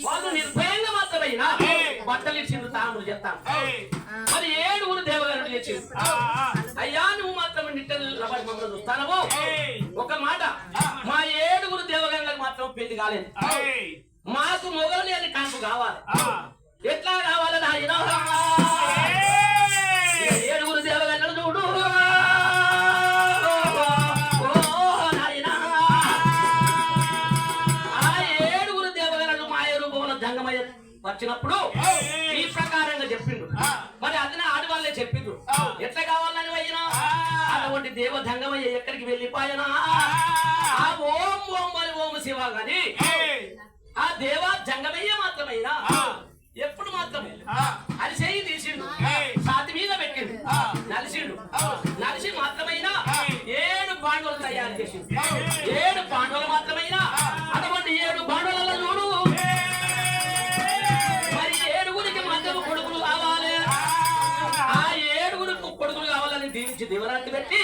వాళ్ళు నిర్భయంగా మాత్రమైనా బట్టలు ఇచ్చిండు తాములు చెప్తాను. మరి 7 దేవగణులు చేసిండు. అయ్యా నువ్వు మాత్రం నిట్టబడి మమ్మల్ని చూస్తానవు. ఒక మాట, మా 7 దేవగణులకు మాత్రం పెళ్లి కాలేదు. మాకు మొగలు లేని కాంపు కావాలి. ఎట్లా కావాలి నాయన? 7 దేవగణులు చూడు. వచ్చినప్పుడు ఈ ప్రకారంగా చెప్పిండు. మరి అతను ఆడవాళ్ళే చెప్పిండ్రు ఎట్లా కావాలని అయినా. అటువంటి దేవదంగమయ్య ఎక్కడికి వెళ్ళిపోయినా ఆ ఓం ఓం అని ఓం శివ గాని ఆ దేవ జంగమయ్య మాత్రమైనా ఎప్పుడు మాత్రమే అరిసేయి తీసిండు, సాతి మీద పెట్టిండు, నలిసిండు. నలిసి మాత్రమైనా 7 బాండవులు తయారు చేసిండు. 7 బాండవులు మాత్రమైనా అటువంటి 7 బాండవులలో చూడు. మరి 7 మధ్యలో కొడుకులు కావాలి. ఆ 7 కొడుకులు కావాలని దీవించి దివరాన్ని పెట్టి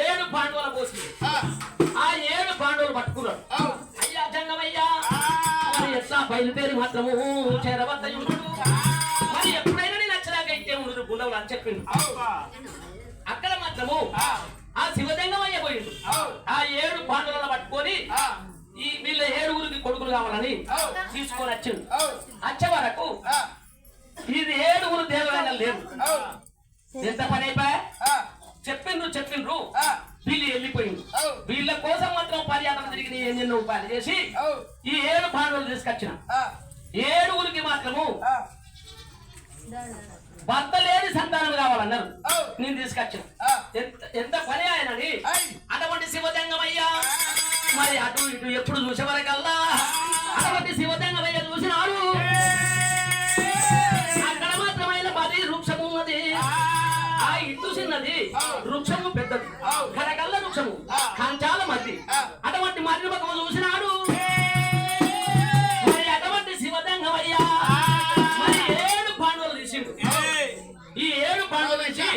7 బాండవుల పోసి ఆ 7 బాండవులు పట్టుకున్నాడు. అయ్యా జంగమయ్యా మరి ఎట్లా బయలుదేరి మాత్రము చేరవద్దయుడు. మరి ఎప్పుడైనా నేను నచ్చలాగైతే ఉండు గుండవులు అని చెప్పిండు. అక్కడ మాత్రము ఆ శివజంగమయ్య పోయిండు. ఆ 7 బాండవులను పట్టుకొని ఈ వీళ్ళ 7 కొడుకులు కావాలని తీసుకొని వచ్చిండు. వచ్చే వరకు ఇది 7 దేవగణాలు లేవు. ఎంత పని అయిపోయా చెప్పిండ్రు వీళ్ళు వెళ్ళిపోయింది. వీళ్ళ కోసం మాత్రం పర్యాటన తిరిగి ఎన్నెన్నో ఉపాయాలు చేసి ఈ 7 బాండవులు తీసుకొచ్చిన. 7 మాత్రము భర్త లేని సంతానం కావాలన్నారు. నేను తీసుకొచ్చిన. ఎంత పని ఆయనని. అటువంటి శివజంగమయ్యా మరి అటు ఇటు ఎప్పుడు చూసే వరకల్లా అటువంటి శివజంగమయ్య చూసినాడు. అక్కడ మాత్రమైన పది వృక్షము ఉన్నది. ఆ ఇటు చిన్నది, వృక్షము పెద్దది. కరగల్ల వృక్షము కంచాల మధ్య అటువంటి మర్రి ముఖము చూసినాడు. మరి అటువంటి శివజంగమయ్య మరి 7 బాండవులు తీసిండు. ఈ 7 బాండవులు తీసి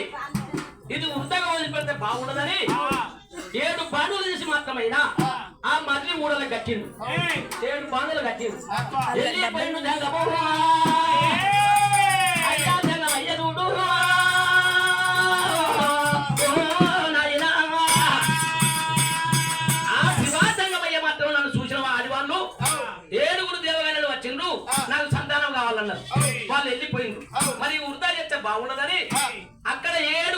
ఇది వృద్ధగా వదిలిపెడితే బాగుండదని 7 బాండవులు తీసి మాత్రమైనా ఆ మర్రి మూడలు కట్టిండు. 7 బాండవులు కట్టిండు. వెళ్ళిపోయిండు జంగమయ్య. అయ్యా జంగమయ్య చూడు. ఆ శివజంగమయ్య మాత్రం నన్ను చూసిన ఆడివాళ్ళు 7 దేవగణులు వచ్చిండ్రు. నాకు సంతానం కావాలన్నారు. వాళ్ళు వెళ్ళిపోయిండ్రు. మరి వృధా చేస్తే బాగుండదని అక్కడ 7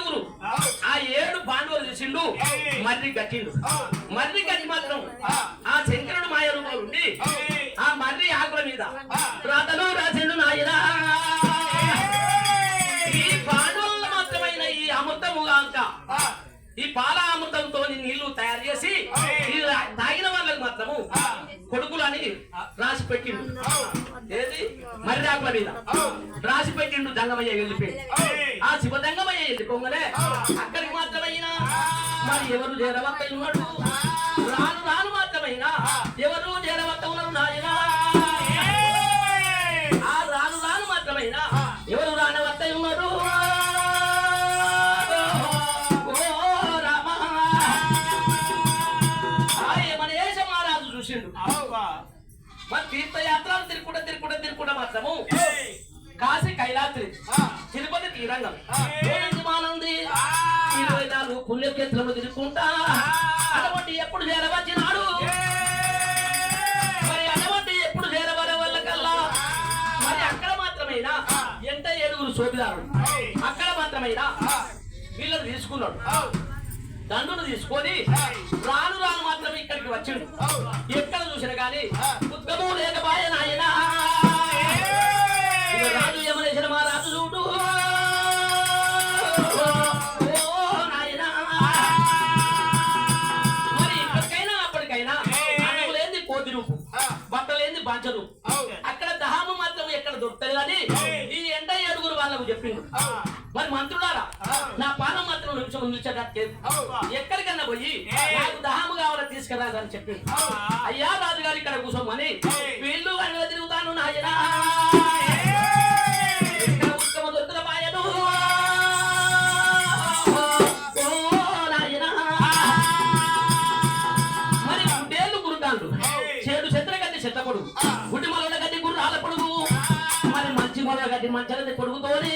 ఆ 7 బాండవులు చూసిండు. మర్రి కట్టిండు. మర్రి కట్టి మాత్రం ఆ శంకరుడు మాయ రూపంలో ఉండి ఆ మర్రి ఆకుల మీద రాతలు రాసిండు. నాయన ఈ బాండవుల మాత్రమైన ఈ అమృతముగా ఈ పాల అమృతంతో నీళ్లు తయారు చేసి తాగిన వాళ్ళకి మాత్రము కొడుకులు అని రాసి పెట్టిండు. ఏది మర్రి ఆకుల మీద రాసి పెట్టిండు. జంగమయ్య వెళ్ళిపోయి ఆ శివజంగమయ్య వెళ్ళిపోగానే అక్కడికి మాత్రమైనా మరి ఎవరు చేరవత్త ఉన్నాడు. రాను రాను మాత్రమైనా ఎవరు చేరవత్త ఉన్నారు. నాయన ఆ రాను రాను మాత్రమైనా ఎవరు రానవత్త ఉన్నారు. మరి తీర్థయాత్రలు తిరుకుంట మాత్రము కాశీ కైలాత్రి తిరుపతి తీరంగం మానంది 24 పుణ్యక్షేత్రము తిరుక్కుంటా అటువంటి ఎప్పుడు చేరవచ్చినాడు. మరి అటువంటి ఎప్పుడు చేరవర వల్ల కల్లా మరి అక్కడ మాత్రమైనా ఎంత 7 శోభిదారుడు అక్కడ మాత్రమైనా వీళ్ళని తీసుకున్నాడు. దండును తీసుకొని రాను రాను మాత్రం ఇక్కడికి వచ్చిండు. ఎక్కడ చూసిన గాని ఉద్గమం లేకపాయ నాయన. రాజు యమనేశ్వర మహారాజు చూడు. మరి ఇప్పటికైనా అప్పటికైనా అన్నములేంది కోతి రూపు, బట్టలేంది బంచ రూపు. అక్కడ దహాము మాత్రం ఎక్కడ దొరుకుతుంది కానీ ఈ 7 వాళ్ళకు చెప్పిండు. మరి మంత్రులారా నా పానం మాత్రం నిమిషం నిలిచేటట్టు ఎక్కడికన్నా పోయి నాకు దహాము కావాలని తీసుకురాదని చెప్పిండు. అయ్యా రాజుగారు ఇక్కడ కూర్చోమని వీళ్ళు అన్న తిరుగుతాను. నాయనా ఉత్తమ దొరుకుల పాయను. మరి గుడ్డేళ్ళు గురుతాండు. 7 చెత్తల గడ్డి చెత్తపడు గుడ్డి మల గడ్డి గడ్డి మంచాలది కొడుకుతోని